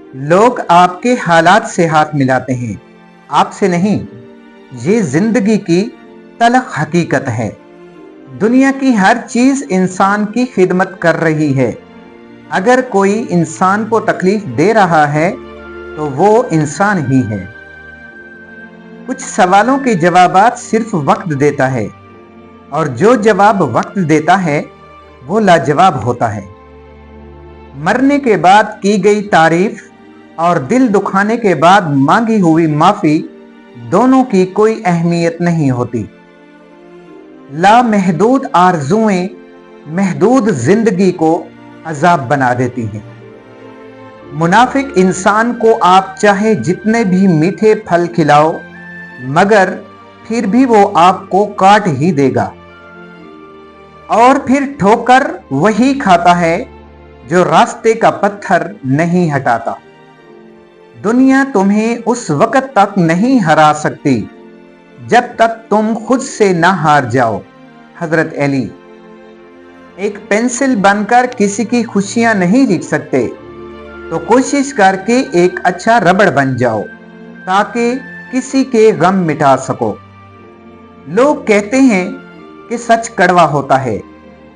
लोग आपके हालात से हाथ मिलाते हैं, आपसे नहीं। ये जिंदगी की तलख हकीकत है। दुनिया की हर चीज इंसान की खिदमत कर रही है। अगर कोई इंसान को तकलीफ दे रहा है तो वो इंसान ही है। कुछ सवालों के जवाबात सिर्फ वक्त देता है, और जो जवाब वक्त देता है वो लाजवाब होता है। मरने के बाद की गई तारीफ और दिल दुखाने के बाद मांगी हुई माफी दोनों की कोई अहमियत नहीं होती। लामहदूद आरज़ुएं महदूद जिंदगी को अजाब बना देती हैं। मुनाफिक इंसान को आप चाहे जितने भी मीठे फल खिलाओ, मगर फिर भी वो आपको काट ही देगा, और फिर ठोकर वही खाता है जो रास्ते का पत्थर नहीं हटाता। दुनिया तुम्हें उस वक्त तक नहीं हरा सकती जब तक तुम खुद से ना हार जाओ। हजरत अली। एक पेंसिल बनकर किसी की खुशियां नहीं लिख सकते तो कोशिश करके एक अच्छा रबड़ बन जाओ ताकि किसी के गम मिटा सको। लोग कहते हैं कि सच कड़वा होता है।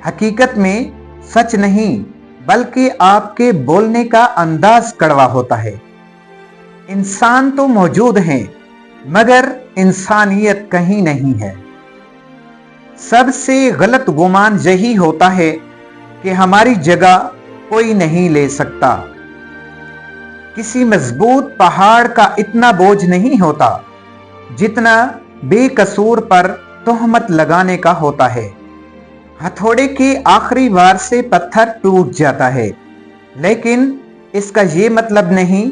हकीकत में सच नहीं, बल्कि आपके बोलने का अंदाज कड़वा होता है। इंसान तो मौजूद हैं, मगर इंसानियत कहीं नहीं है। सबसे गलत गुमान यही होता है कि हमारी जगह कोई नहीं ले सकता। किसी मजबूत पहाड़ का इतना बोझ नहीं होता जितना बेकसूर पर तोहमत लगाने का होता है। हथौड़े के आखिरी वार से पत्थर टूट जाता है, लेकिन इसका ये मतलब नहीं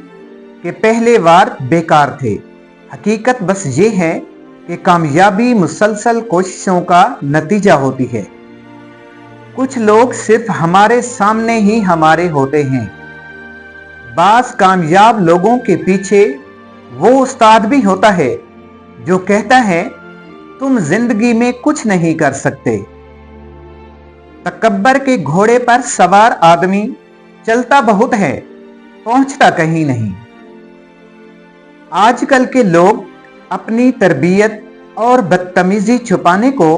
कि पहले वार बेकार थे। हकीकत बस ये है कि कामयाबी मुसलसल कोशिशों का नतीजा होती है। कुछ लोग सिर्फ हमारे सामने ही हमारे होते हैं। बास कामयाब लोगों के पीछे वो उस्ताद भी होता है जो कहता है तुम जिंदगी में कुछ नहीं कर सकते। तकब्बर के घोड़े पर सवार आदमी चलता बहुत है, पहुंचता कहीं नहीं। आजकल के लोग अपनी तरबियत और बदतमीजी छुपाने को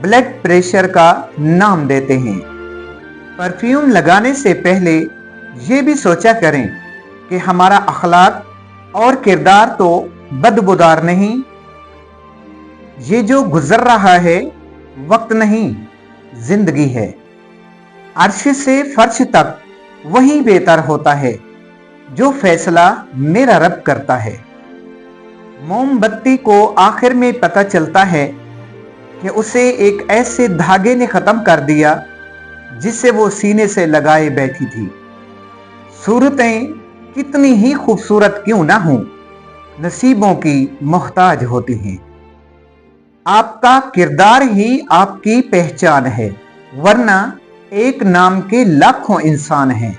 ब्लड प्रेशर का नाम देते हैं। परफ्यूम लगाने से पहले ये भी सोचा करें कि हमारा अखलाक और किरदार तो बदबूदार नहीं। ये जो गुजर रहा है वक्त नहीं, जिंदगी है। अर्श से फर्श तक वही बेहतर होता है जो फैसला मेरा रब करता है। मोमबत्ती को आखिर में पता चलता है कि उसे एक ऐसे धागे ने खत्म कर दिया जिसे वो सीने से लगाए बैठी थी। सूरतें कितनी ही खूबसूरत क्यों ना हों, नसीबों की मोहताज होती हैं। आपका किरदार ही आपकी पहचान है, वरना एक नाम के लाखों इंसान हैं।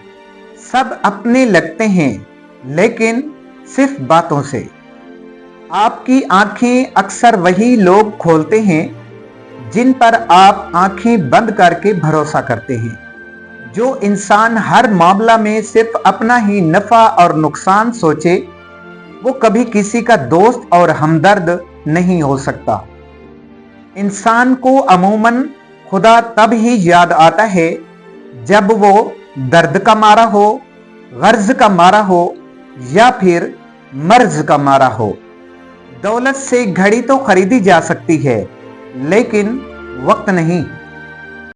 सब अपने लगते हैं, लेकिन सिर्फ बातों से। आपकी आंखें अक्सर वही लोग खोलते हैं जिन पर आप आंखें बंद करके भरोसा करते हैं। जो इंसान हर मामला में सिर्फ अपना ही नफा और नुकसान सोचे, वो कभी किसी का दोस्त और हमदर्द नहीं हो सकता। इंसान को अमूमन खुदा तब ही याद आता है जब वो दर्द का मारा हो, गर्ज का मारा हो, या फिर मर्ज का मारा हो। दौलत से घड़ी तो खरीदी जा सकती है, लेकिन वक्त नहीं।